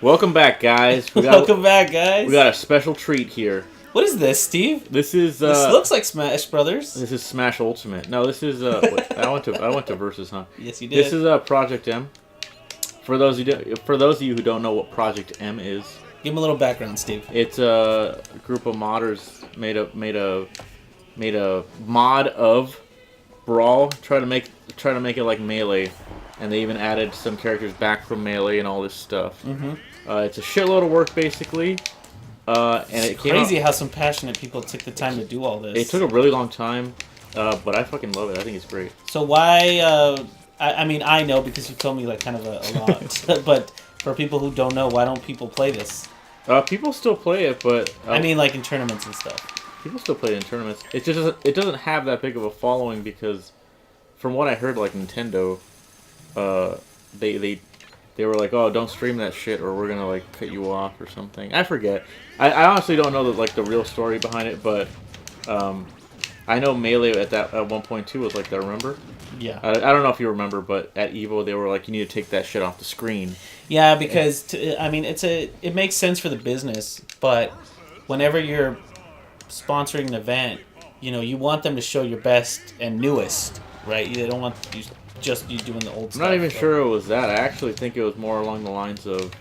Welcome back, guys. Welcome back, guys. We got a special treat here. What is this, Steve? This is. This looks like Smash Brothers. This is Smash Ultimate. No, this is. I went to Versus, huh? Yes, you did. This is Project M. For those of you who don't know what Project M is, give them a little background, Steve. It's a group of modders made a mod of Brawl. Try to make it like Melee, and they even added some characters back from Melee and all this stuff. Mm-hmm. It's a shitload of work, basically. And it's crazy how some passionate people took the time to do all this. It took a really long time, but I fucking love it. I think it's great. So why? I mean, I know because you told me like kind of a lot. But for people who don't know, why don't people play this? People still play it, but I mean, like in tournaments and stuff. People still play it in tournaments. It just doesn't have that big of a following because, from what I heard, like Nintendo, they were like, oh, don't stream that shit or we're gonna like cut you off or something. I forget. I honestly don't know the real story behind it, but I know Melee at one point too was like that. Remember? Yeah. I don't know if you remember, but at Evo they were like, you need to take that shit off the screen. Yeah, because I mean, it makes sense for the business, but whenever you're sponsoring an event, you want them to show your best and newest, right? They don't want you doing the old stuff. I'm not even sure it was that. I actually think it was more along the lines of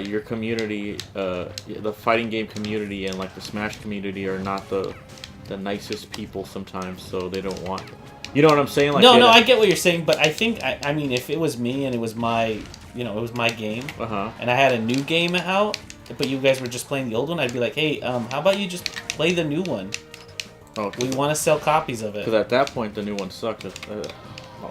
your community, the fighting game community and like the Smash community are not the nicest people sometimes, so they don't want. You know what I'm saying? Like no, I get what you're saying, but I think I mean if it was me and it was my my game, and I had a new game out, but you guys were just playing the old one, I'd be like, hey, how about you just play the new one? We want to sell copies of it. Because at that point the new one sucked.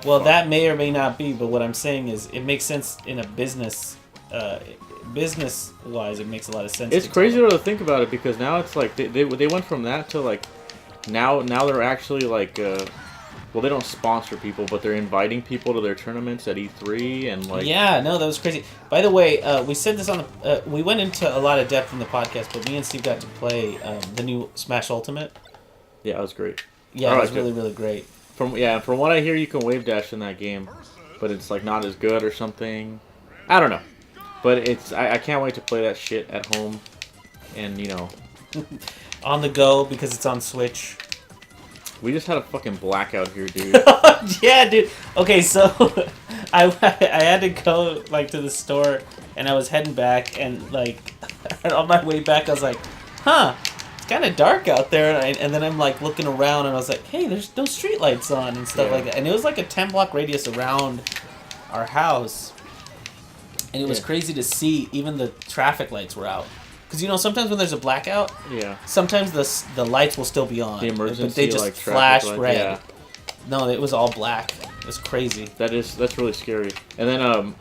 Well, that may or may not be, but what I'm saying is it makes sense in a business wise. It makes a lot of sense. It's crazy to think about it because now it's like they went from that to like now they're actually like well, they don't sponsor people, but they're inviting people to their tournaments at E3 and like. Yeah, no, that was crazy. By the way, we said this on the. We went into a lot of depth in the podcast, but me and Steve got to play the new Smash Ultimate. Yeah, it was great. Yeah, it was really, really great. From what I hear, you can wave dash in that game, but it's like not as good or something. I don't know, but I can't wait to play that shit at home, and on the go because it's on Switch. We just had a fucking blackout here, dude. Yeah, dude. Okay, so I had to go like to the store, and I was heading back, and like on my way back, I was like, huh. Kind of dark out there, and then I'm like looking around, and I was like, hey, there's no street lights on and stuff like that, and it was like a 10-block radius around our house, and it was crazy to see even the traffic lights were out, because sometimes when there's a blackout, sometimes the lights will still be on, the emergency, but they just like, flash light, red. Yeah. No, it was all black. It was crazy. That's really scary. And then I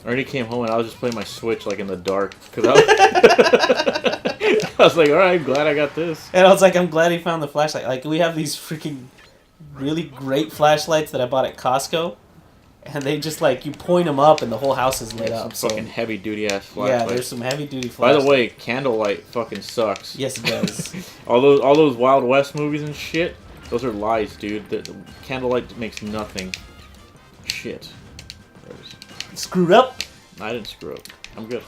already came home and I was just playing my Switch like in the dark because I was like, all right, I'm glad I got this. And I was like, I'm glad he found the flashlight. Like, we have these freaking really great flashlights that I bought at Costco, and they just like you point them up and the whole house is lit up. Some fucking heavy duty ass flashlights. Yeah, there's some heavy duty flashlights. By the way, candlelight fucking sucks. Yes, it does. all those Wild West movies and shit, those are lies, dude. The candlelight makes nothing. Shit. Screwed up? I didn't screw up. I'm good.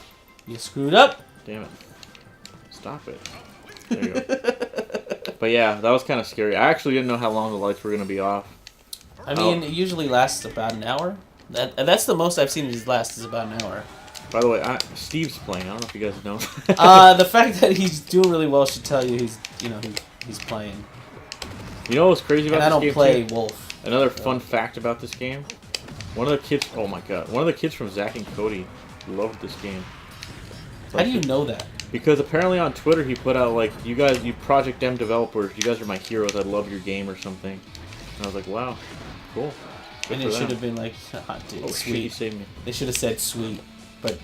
You screwed up? Damn it. Stop it. There you go. But yeah, that was kind of scary. I actually didn't know how long the lights were going to be off. I mean, it usually lasts about an hour. That's the most I've seen it last is about an hour. By the way, Steve's playing. I don't know if you guys know. The fact that he's doing really well should tell you he's playing. You know what's crazy about this game? And I don't play too? Wolf. Another fun fact about this game. One of the kids, oh my god, one of the kids from Zack and Cody loved this game. How do you know that? Because apparently on Twitter he put out like, you Project M developers, you guys are my heroes, I love your game or something. And I was like, wow, cool. Good and it should have been like, dude, oh, sweet. Shit, you saved me. They should have said sweet, but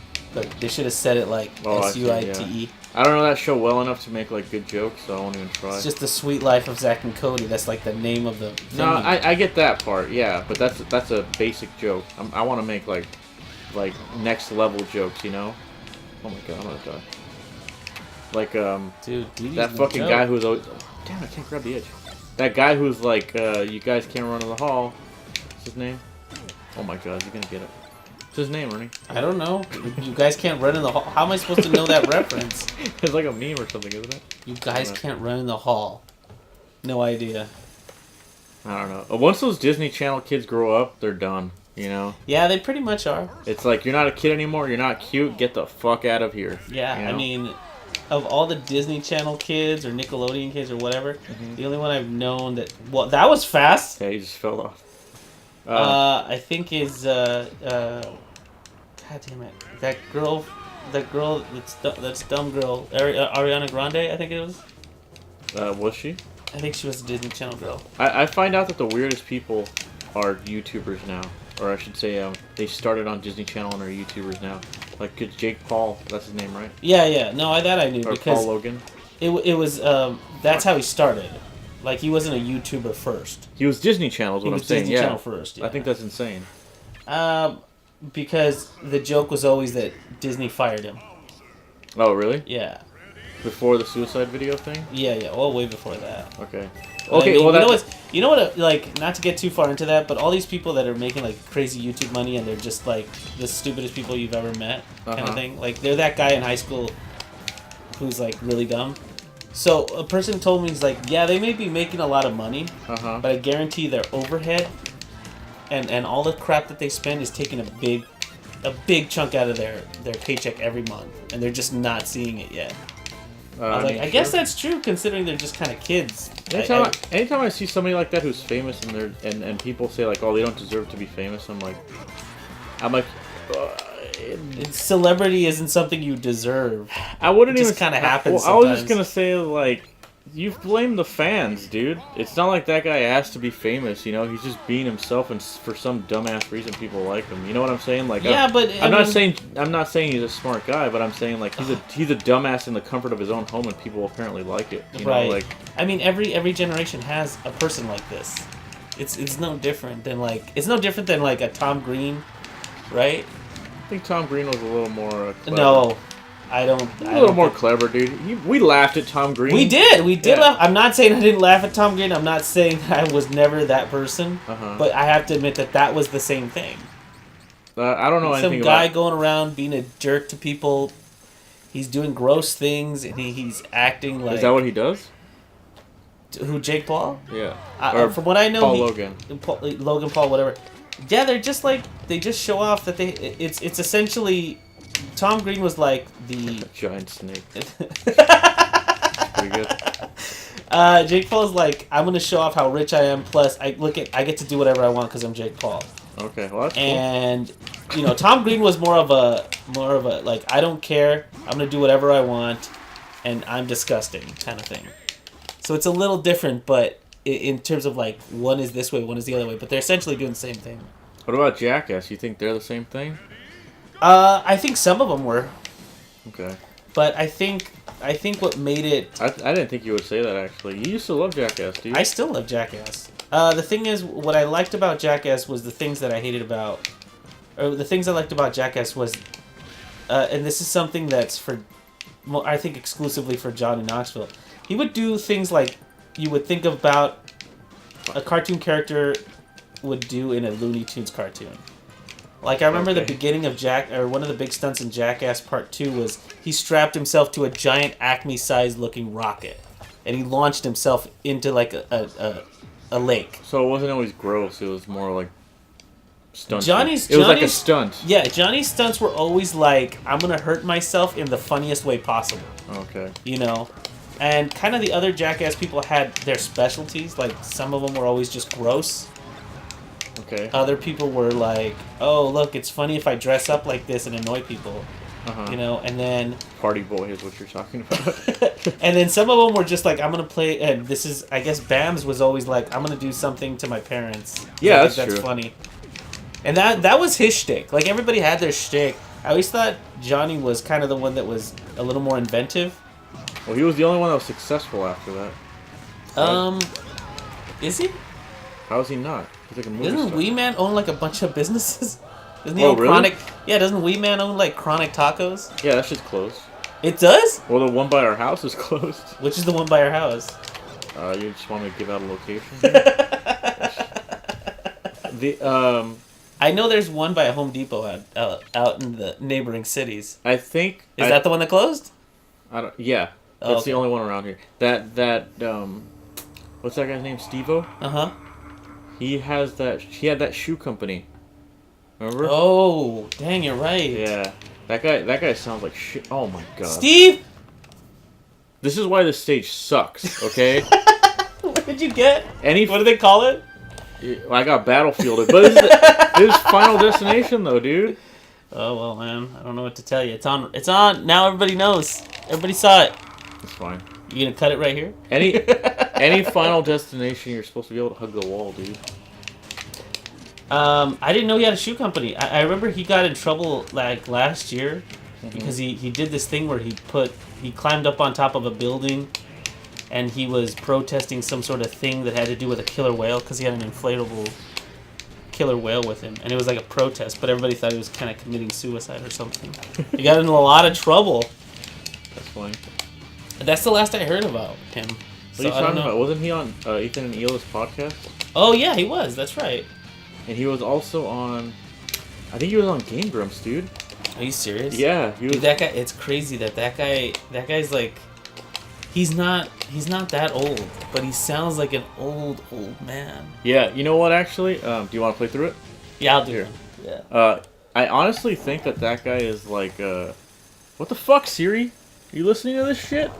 they should have said it like SUITE. Yeah. I don't know that show well enough to make like good jokes, so I won't even try. It's just the sweet life of Zack and Cody. That's like the name of the thing. No, I get that part, yeah, but that's a basic joke. I want to make like next level jokes, Oh my god, I'm gonna die. Like dude, that fucking guy who's always. Oh, damn, I can't grab the edge. That guy who's like, you guys can't run in the hall. What's his name? Oh my god, you're gonna get it. What's his name, Ernie? I don't know. You guys can't run in the hall. How am I supposed to know that reference? It's like a meme or something, isn't it? You guys can't run in the hall. No idea. I don't know. Once those Disney Channel kids grow up, they're done. You know? Yeah, they pretty much are. It's like, you're not a kid anymore, you're not cute, get the fuck out of here. Yeah, you know? I mean, of all the Disney Channel kids or Nickelodeon kids or whatever, the only one I've known that... Well, that was fast. Yeah, he just fell off. I think is... God damn it. That girl, that's dumb girl, Ariana Grande, I think it was. Was she? I think she was a Disney Channel girl. I find out that the weirdest people are YouTubers now. Or I should say, they started on Disney Channel and are YouTubers now. Like Jake Paul, that's his name, right? Yeah. No, that I knew Or because Paul Logan. it was that's how he started. Like he wasn't a YouTuber first. He was Disney Channel, is what He I'm was saying. Disney Yeah. Channel first. Yeah. I think that's insane. Because the joke was always that Disney fired him. Oh, really? Yeah. Before the suicide video thing? Yeah. Well, way before that. Okay. But Okay, I mean, well, you know what? Like, not to get too far into that, but all these people that are making like crazy YouTube money and they're just like the stupidest people you've ever met, kind of thing. Like, they're that guy in high school who's like really dumb. So a person told me, he's like, yeah, they may be making a lot of money, but I guarantee their overhead and all the crap that they spend is taking a big chunk out of their paycheck every month, and they're just not seeing it yet. I was like, I guess that's true, considering they're just kind of kids. Anytime I see somebody like that who's famous and people say like, oh, they don't deserve to be famous, I'm like, celebrity isn't something you deserve. I wouldn't it even. just kind of happens. I was just gonna say like, you blame the fans, dude. It's not like that guy asked to be famous. You know, he's just being himself, and for some dumbass reason, people like him. You know what I'm saying? Like, yeah, but I'm not saying he's a smart guy, but I'm saying like he's a dumbass in the comfort of his own home, and people apparently like it. You know, like, I mean, every generation has a person like this. It's no different than like a Tom Green, right? I think Tom Green was a little more. Clever. No, I don't. A little more clever, dude. We laughed at Tom Green. We did laugh. I'm not saying I didn't laugh at Tom Green. I'm not saying that I was never that person. But I have to admit that was the same thing. I don't know anything about... Some guy going around being a jerk to people. He's doing gross things, and he's acting like... Is that what he does? Who, Jake Paul? Yeah. From what I know... Logan, Paul, whatever. Yeah, they're just like... They just show off that they... It's essentially... Tom Green was like the... giant snake. Pretty good. Jake Paul's like, I'm going to show off how rich I am, plus I get to do whatever I want because I'm Jake Paul. Okay, well that's and Tom Green was more of a like, I don't care, I'm gonna do whatever I want, and I'm disgusting kind of thing. So it's a little different, but in terms of like, one is this way, one is the other way, but they're essentially doing the same thing. What about Jackass? You think they're the same thing? I think some of them were. Okay. But I think what made it... I didn't think you would say that, actually. You used to love Jackass, dude. I still love Jackass. The thing is, what I liked about Jackass was the things that I hated about... Or the things I liked about Jackass was... and this is something that's for... I think exclusively for Johnny Knoxville. He would do things like you would think about a cartoon character would do in a Looney Tunes cartoon. Like, I remember the beginning of one of the big stunts in Jackass Part 2 was he strapped himself to a giant Acme-sized looking rocket. And he launched himself into, like, a lake. So it wasn't always gross, it was more like stunt. It was like a stunt. Yeah, Johnny's stunts were always like, I'm gonna hurt myself in the funniest way possible. Okay. You know? And kind of the other Jackass people had their specialties. Like, some of them were always just gross. Okay. Other people were like, oh, look, it's funny if I dress up like this and annoy people. You know, and then... Party boy is what you're talking about. And then some of them were just like, I'm going to play... And this is... I guess Bams was always like, I'm going to do something to my parents. Yeah, that's true. funny. And that was his shtick. Like, everybody had their shtick. I always thought Johnny was kind of the one that was a little more inventive. Well, he was the only one that was successful after that. Right? Is he? How is he not? He's like a movie Doesn't star. Wee Man own like a bunch of businesses? Doesn't he Oh, own really? Chronic? Yeah, doesn't Wee Man own like Chronic Tacos? Yeah, that shit's closed. It does? Well, the one by our house is closed. Which is the one by our house? You just want me to give out a location? I know there's one by a Home Depot out in the neighboring cities. I think Is that the one that closed? I don't. Yeah, Oh, that's okay. the only one around here. What's that guy's name? Steve-O? Uh-huh. He had that shoe company. Remember? Oh, dang, you're right. Yeah. That guy sounds like shit. Oh my god. Steve! This is why this stage sucks, okay? What did you get? What do they call it? I got Battlefielded, but this is Final Destination though, dude. Oh well, man. I don't know what to tell you. It's on. It's on. Now everybody knows. Everybody saw it. It's fine. You gonna cut it right here? Any Final Destination, you're supposed to be able to hug the wall, dude. I didn't know he had a shoe company. I remember he got in trouble like last year because he did this thing where he climbed up on top of a building and he was protesting some sort of thing that had to do with a killer whale because he had an inflatable killer whale with him, and it was like a protest, but everybody thought he was kind of committing suicide or something. He got in a lot of trouble. That's funny. That's the last I heard about him. What are you talking about? Wasn't he on Ethan and Hila's podcast? Oh yeah, he was. That's right. And he was also on. I think he was on Game Grumps, dude. Are you serious? Yeah, he was. Dude, that guy. It's crazy that guy's like. He's not that old, but he sounds like an old man. Yeah, you know what? Actually, do you want to play through it? Yeah, I'll do Here. it. Yeah. I honestly think that guy is like. What the fuck, Siri? Are you listening to this shit?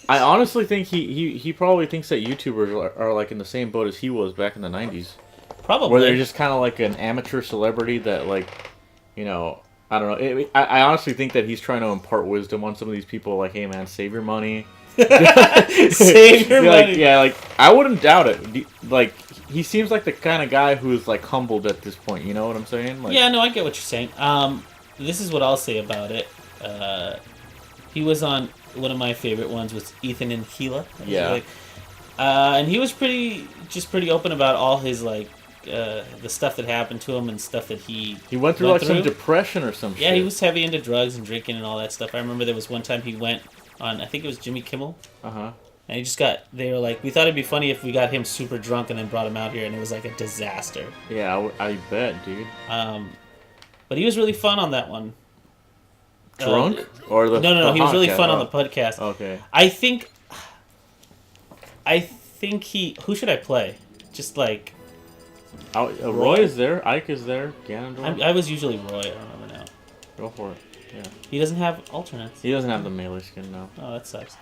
I honestly think he probably thinks that YouTubers are like in the same boat as he was back in the 90s. Probably. Where they're just kind of like an amateur celebrity that like, you know, I don't know. I honestly think that he's trying to impart wisdom on some of these people. Like, hey man, save your money. Save your money. Yeah, like I wouldn't doubt it. Like he seems like the kind of guy who's like humbled at this point. You know what I'm saying? Like, yeah, no, I get what you're saying. This is what I'll say about it. He was on one of my favorite ones with Ethan and Hila. Yeah. And he was pretty open about all his like the stuff that happened to him and stuff that he went through some depression or some yeah, shit. he was heavy into drugs and drinking and all that stuff. I remember there was one time he went on, I think it was Jimmy Kimmel. Uh-huh. And he just they were like, we thought it'd be funny if we got him super drunk and then brought him out here, and it was like a disaster. Yeah, I bet, dude. But he was really fun on that one. Drunk? Or the No, he was really fun on the podcast? podcast. Okay. I think who should I play? Just like... Roy is there, Ike is there, Ganondorf. I was usually Roy, I remember now. Go for it, yeah. He doesn't have alternates. He doesn't have the melee skin, no. Oh, that sucks.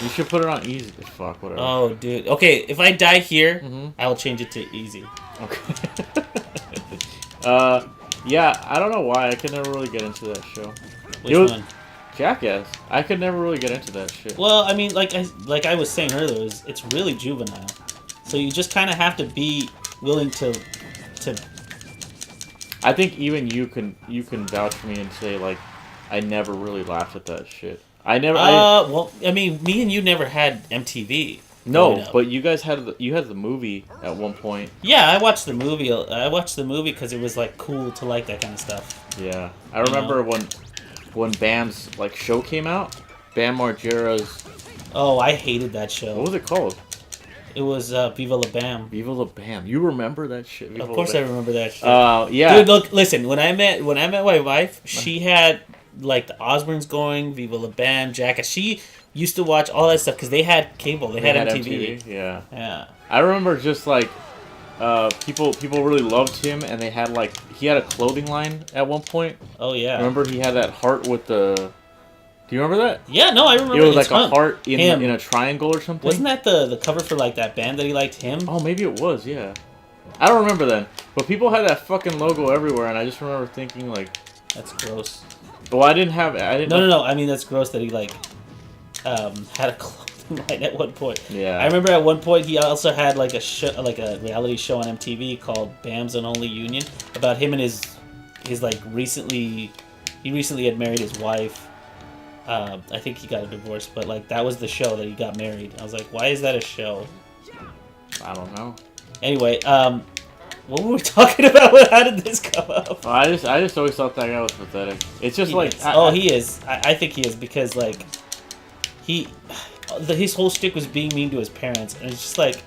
You should put it on easy. Fuck, whatever. Oh, dude. Okay, if I die here, Mm-hmm. I will change it to easy. Okay. Yeah, I don't know why. I could never really get into that show. Which one? Jackass. I could never really get into that shit. Well, I mean, like I was saying earlier, it's really juvenile. So you just kind of have to be willing to. I think even you can vouch for me and say like, I never really laughed at that shit. Well, I mean, me and you never had MTV. No, but you guys had the movie at one point. Yeah, I watched the movie. I watched the movie because it was like cool to like that kind of stuff. Yeah, I remember when Bam's like show came out. Bam Margera's. Oh, I hated that show. What was it called? It was Viva La Bam. Viva La Bam. You remember that shit? Of course, I remember that shit. Yeah. Dude, look, listen. When I met my wife, she had like the Osbournes going, Viva La Bam, Jackass. She used to watch all that stuff because they had cable. They had MTV. Yeah. Yeah. I remember just like people really loved him, and he had a clothing line at one point. Oh yeah. Remember he had that heart with the. Do you remember that? Yeah, no, I remember. It was like a heart in a triangle or something. Wasn't that the cover for like that band that he liked? Him? Oh, maybe it was. Yeah. I don't remember then, but people had that fucking logo everywhere, and I just remember thinking like, that's gross. Well, I didn't. No. I mean, that's gross that he like had a clothing line at one point. Yeah. I remember at one point he also had like a show, like a reality show on MTV called Bam's Unholy Union about him and his like recently had married his wife. I think he got a divorce, but like that was the show that he got married. I was like, why is that a show? I don't know. Anyway, what were we talking about? How did this come up? Oh, I just always thought that guy was pathetic. It's just he is. I think he is because like his whole shtick was being mean to his parents, and it's just like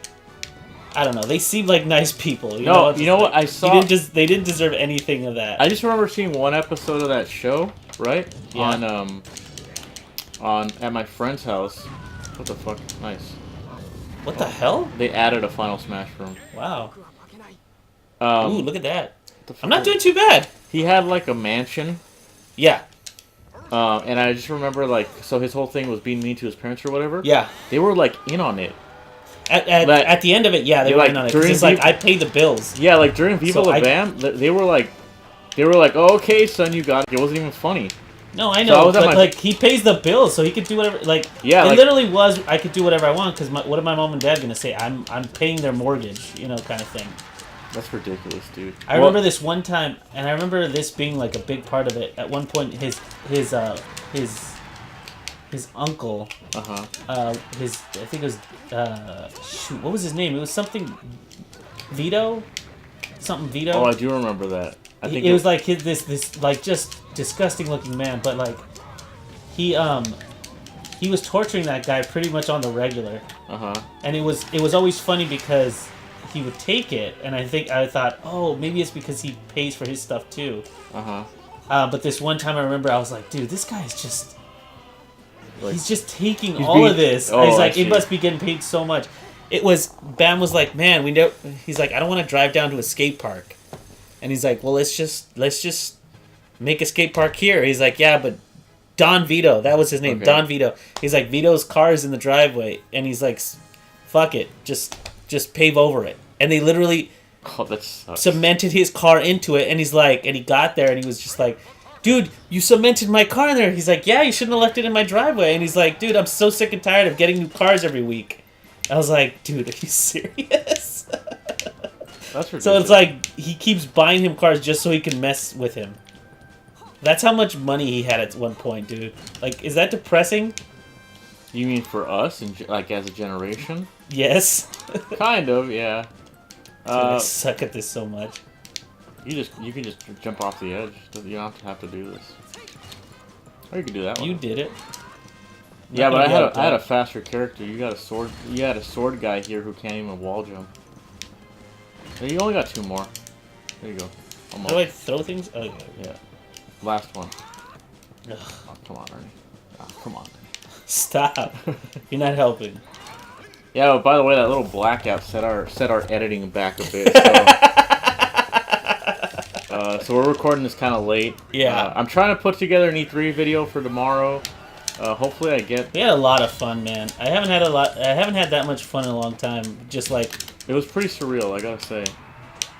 I don't know. They seem like nice people. You know what? I saw. They didn't deserve anything of that. I just remember seeing one episode of that show, right? Yeah. On at my friend's house. What the fuck? Nice. What the hell? They added a Final Smash room. Wow. Um, Ooh, look at that. I'm not doing too bad. He had like a mansion. Yeah. And I just remember like, so his whole thing was being mean to his parents or whatever. Yeah. They were like in on it. At the end of it, yeah, they were like, in on it. 'Cause it's like, I pay the bills. Yeah, like during Viva So La Bam, they were like, oh, okay, son, you got it. It wasn't even funny. No, I know, So but like he pays the bills, so he could do whatever. Like, yeah, it literally was. I could do whatever I want because what are my mom and dad gonna say? I'm paying their mortgage, kind of thing. That's ridiculous, dude. I remember this one time, and I remember this being like a big part of it. At one point, his uncle, I think it was shoot, what was his name? It was something Vito. Oh, I do remember that. I think it was like this like just disgusting looking man, but like he was torturing that guy pretty much on the regular. And it was always funny because he would take it, and I thought, oh, maybe it's because he pays for his stuff too. But this one time I remember I was like, dude, this guy is just he's just taking all of this. Oh, he's like, it must be getting paid so much. Bam was like, man, he's like, I don't want to drive down to a skate park. And he's like, well, let's just make a skate park here. He's like, yeah, but Don Vito, that was his name, okay. Don Vito. He's like, Vito's car is in the driveway, and he's like, fuck it, just pave over it. And they literally cemented his car into it, and he's like, and he got there, and he was just like, dude, you cemented my car in there. He's like, yeah, you shouldn't have left it in my driveway. And he's like, dude, I'm so sick and tired of getting new cars every week. I was like, dude, are you serious? That's ridiculous. So it's like he keeps buying him cars just so he can mess with him. That's how much money he had at one point, dude. Like, is that depressing? You mean for us, and like as a generation? Yes. Kind of, yeah. Dude, I suck at this so much. You can just jump off the edge. You don't have to do this. Or you can do that one. You did it. Yeah, but I had a faster character. You got a sword. You had a sword guy here who can't even wall jump. You only got 2 more. There you go. Almost. Do I throw things? Oh, yeah. Last one. Ugh. Oh, come on, Ernie. Oh, come on. Stop. You're not helping. Yeah, but by the way, that little blackout set our editing back a bit. So we're recording this kind of late. Yeah. I'm trying to put together an E3 video for tomorrow. Hopefully I get... We had a lot of fun, man. I haven't had that much fun in a long time. Just like... It was pretty surreal, I gotta say.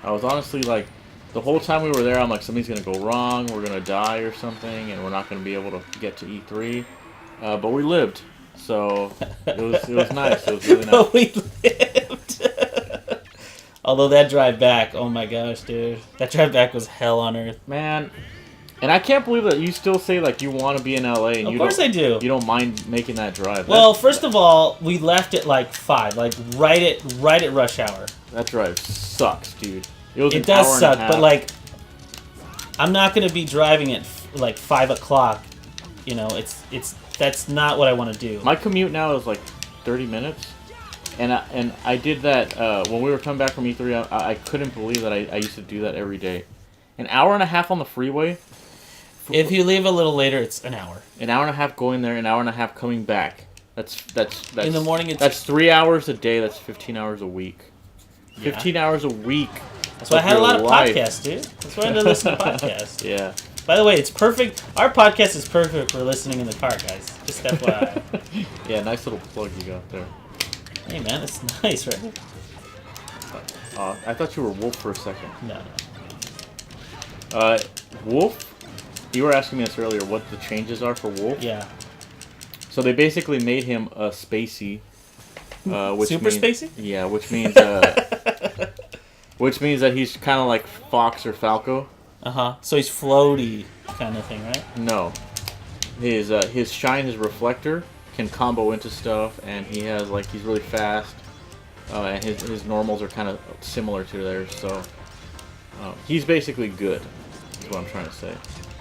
I was honestly like... The whole time we were there, I'm like, something's gonna go wrong, we're gonna die or something, and we're not gonna be able to get to E3. But we lived. So, it was nice. It was really nice. But we lived. Although that drive back, oh my gosh, dude. That drive back was hell on earth. Man... And I can't believe that you still say like you want to be in LA and of course I do. You don't mind making that drive. Well, first of all, we left at like 5, like right at rush hour. That drive sucks, dude. It does suck, but like I'm not gonna be driving at like 5 o'clock. You know, that's not what I want to do. My commute now is like 30 minutes, and I did that when we were coming back from E3. I couldn't believe that I used to do that every day. An hour and a half on the freeway. If you leave a little later, it's an hour. An hour and a half going there, an hour and a half coming back. That's in the morning. That's 3 hours a day. That's 15 hours a week. Yeah. 15 hours a week. That's why I had a lot of podcasts, dude. That's why I had to listen to podcasts. Yeah. By the way, it's perfect. Our podcast is perfect for listening in the car, guys. Just FYI. Yeah, nice little plug you got there. Hey, man, it's nice, right? I thought you were Wolf for a second. No. Wolf. You were asking me this earlier, what the changes are for Wolf? Yeah. So they basically made him a spacey, which super means, spacey? Yeah, which means that he's kind of like Fox or Falco. So he's floaty kind of thing, right? No, his shine, his reflector can combo into stuff, and he has like he's really fast, and his normals are kind of similar to theirs. So he's basically good. Is what I'm trying to say.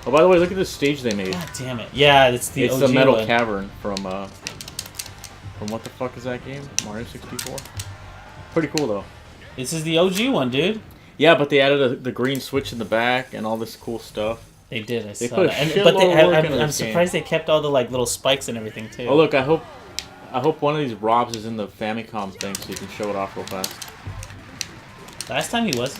Oh, by the way, look at this stage they made. God damn it! Yeah, it's the OG Metal one. Cavern from what the fuck is that game? Mario 64. Pretty cool though. This is the OG one, dude. Yeah, but they added the green switch in the back and all this cool stuff. They did. I They saw put a that. shitload But of work into I'm this game. surprised they kept all the like little spikes and everything too. Oh look, I hope one of these Robs is in the Famicom thing so you can show it off real fast. Last time he was.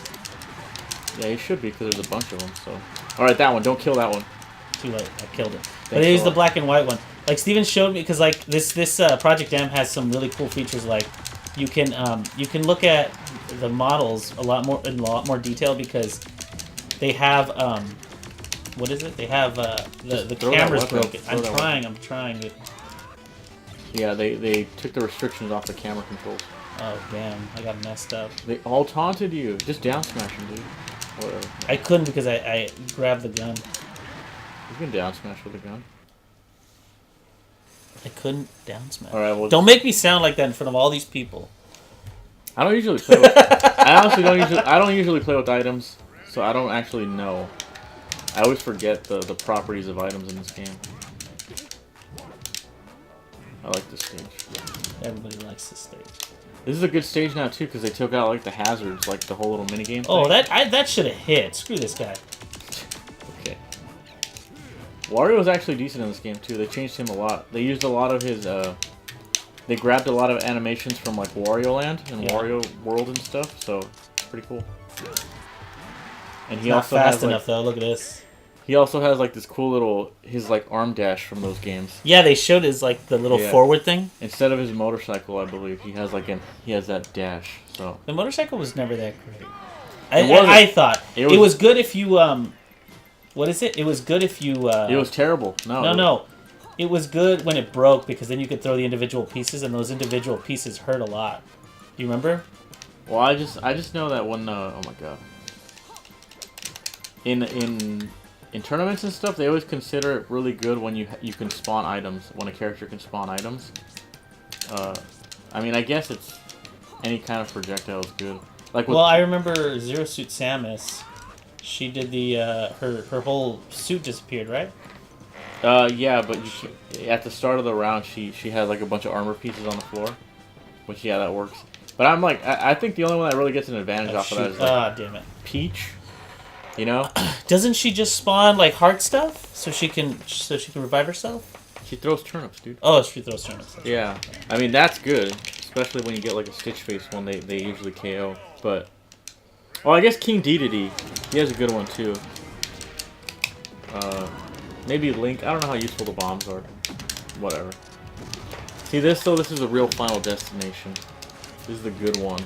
Yeah, he should be because there's a bunch of them. So, all right, that one. Don't kill that one. Too late. I killed it. But Thanks here's a the lot. black and white one. Like Steven showed me, because like this Project M has some really cool features. Like you can look at the models in a lot more detail because they have what is it? They have the throw that camera's weapon. broken. Throw that I'm trying to. Yeah, they took the restrictions off the camera controls. Oh damn! I got messed up. They all taunted you. Just down smash them, dude. Whatever. I couldn't because I grabbed the gun. You can down smash with a gun. I couldn't down smash. All right, well, Don't make me sound like that in front of all these people. I don't usually play with. I honestly don't usually. I don't usually play with items, so I don't actually know. I always forget the properties of items in this game. I like this stage. Everybody likes this stage. This is a good stage now too because they took out like the hazards, like the whole little mini game. Oh, thing. that should have hit. Screw this guy. Okay. Wario was actually decent in this game too. They changed him a lot. They used a lot of his. They grabbed a lot of animations from like Wario Land and Yeah. Wario World and stuff, so it's pretty cool. And he Not also fast has enough though. Look at this. he also has like this cool little his like arm dash from those games. Yeah, they showed his like the little Yeah. forward thing. Instead of his motorcycle, I believe he has that dash. So The motorcycle was never that great. It wasn't. I thought It it was- was good if you What is it? It was good if you. it was terrible. No. It was good when it broke because then you could throw the individual pieces, and those individual pieces hurt a lot. Do you remember? Well, I just know that when oh my god. In tournaments and stuff, they always consider it really good when you can spawn items, when a character can spawn items. I mean, I guess it's any kind of projectile is good. Like with, Well, I remember Zero Suit Samus. She did the her whole suit disappeared, right? yeah, but at the start of the round, she has like a bunch of armor pieces on the floor, which yeah, that works. But I'm like, I think the only one that really gets an advantage off of that is like Damn it! Peach. You know, Doesn't she just spawn like heart stuff so she can revive herself? she throws turnips, dude. Oh, she throws turnips. Yeah, I mean that's good, especially when you get like a Stitch Face one. They usually KO, but well, I guess King Dedede, he has a good one too. Maybe Link. I don't know how useful the bombs are. Whatever. See this though. This is a real Final Destination. This is the good one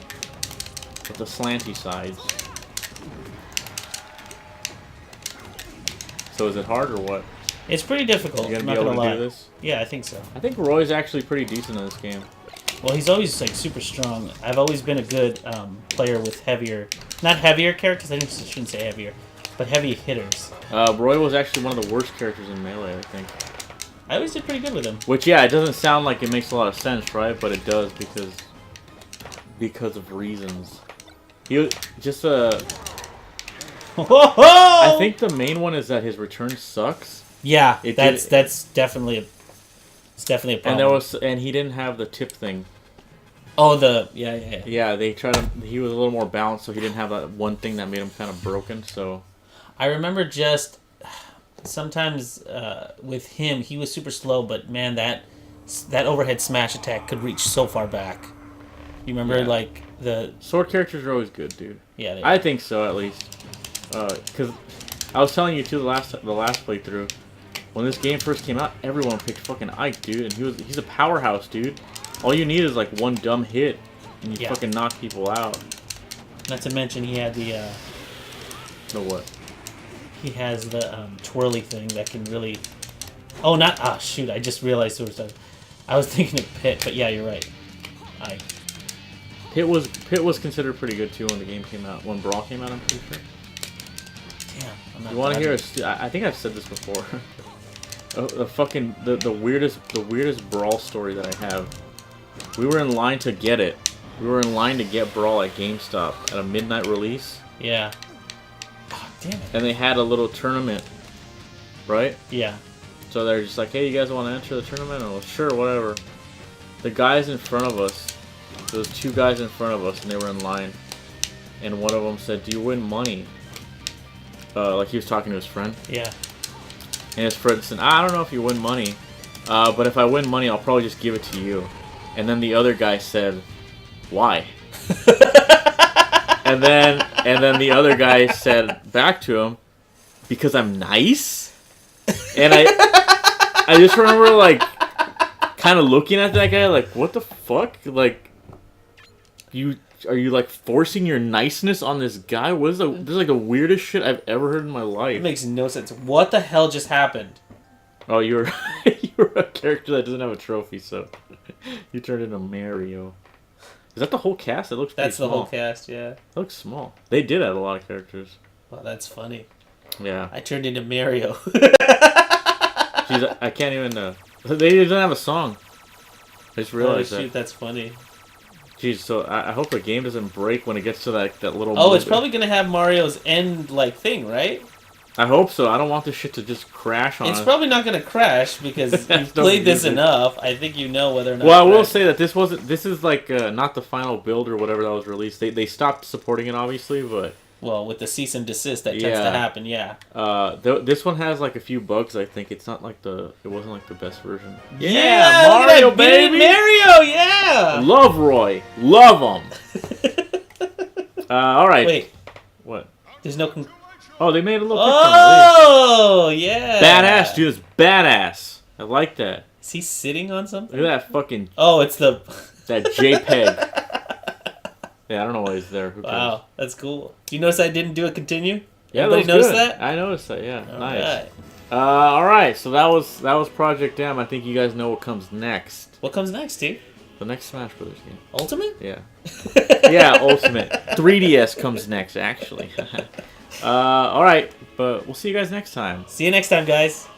with the slanty sides. So is it hard or what? It's pretty difficult. You I'm gonna not be able gonna to lie. do this? Yeah, I think so. I think Roy's actually pretty decent in this game. Well, he's always like super strong. I've always been a good player with not heavier characters. I shouldn't say heavier, but heavy hitters. Roy was actually one of the worst characters in Melee, I think. I always did pretty good with him. Which, yeah, it doesn't sound like it makes a lot of sense, right? But it does because of reasons. He just I think the main one is that his return sucks. Yeah, It that's did- definitely a problem. And he didn't have the tip thing. Oh, yeah. Yeah, he was a little more balanced, so he didn't have that one thing that made him kind of broken. So I remember just sometimes with him, he was super slow, but man, that overhead smash attack could reach so far back. You remember, Yeah. like the sword characters are always good, dude. yeah. I think so, at least. Because I was telling you too the last playthrough, when this game first came out, everyone picked fucking Ike, dude, and he's a powerhouse, dude. All you need is like one dumb hit, and you Yeah. fucking knock people out. Not to mention he had the So what? he has the twirly thing that can really. Oh, not shoot! I just realized there was a. I was thinking of Pit, but yeah, you're right. Pit was considered pretty good too when the game came out. When Brawl came out, I'm pretty sure. Damn, I'm not. You want to glad hear? I think I've said this before. The weirdest Brawl story that I have. We were in line to get it. We were in line to get Brawl at GameStop at a midnight release, Yeah. Oh, damn it. and they had a little tournament, right? Yeah. So they're just like, hey, you guys want to enter the tournament? And I was sure, whatever. The guys in front of us, there was two guys in front of us, and they were in line. and one of them said, "Do you win money?" Like he was talking to his friend. Yeah. And his friend said, "I don't know if you win money, but if I win money, I'll probably just give it to you." And then the other guy said, "Why?" and then the other guy said back to him, "Because I'm nice." And I just remember like kind of looking at that guy like, what the fuck? Like, are you like forcing your niceness on this guy? This is like the weirdest shit I've ever heard in my life. It makes no sense. What the hell just happened? Oh, you're a character that doesn't have a trophy, so you turned into Mario. Is that the whole cast? It looks pretty small. That's the whole cast, yeah. It looks small. They did add a lot of characters. Well, that's funny. Yeah. I turned into Mario. Jeez, I can't even. They didn't have a song. I just realized shoot, that. that's funny. Jeez, so I hope the game doesn't break when it gets to that little. Oh, it's probably gonna have Mario's end thing, right? I hope so. I don't want this shit to just crash on It's us. probably not gonna crash because you've played this enough. I think you know whether or not. Well, I will say that this wasn't. This is like not the final build or whatever that was released. They stopped supporting it, obviously, but. Well, with the cease and desist, that tends to happen. Yeah. This one has like a few bugs. I think it's not like it wasn't like the best version. Yeah, Mario baby, Mario, yeah. Love Roy, love him. All right. Wait, what? There's no. Oh, they made a little. Oh, yeah. Badass, dude. It's badass. I like that. Is he sitting on something? Look at that fucking. Oh, it's that JPEG. Yeah, I don't know why he's there. Who cares? Wow, that's cool. Do you notice I didn't do a continue? Yeah, Everybody that was notice good. that? I noticed that. Yeah, All nice. right. All right, so that was Project M. I think you guys know what comes next. What comes next, dude? The next Smash Brothers game. Ultimate? Yeah. Yeah, Ultimate. 3DS comes next, actually. All right, but we'll see you guys next time. See you next time, guys.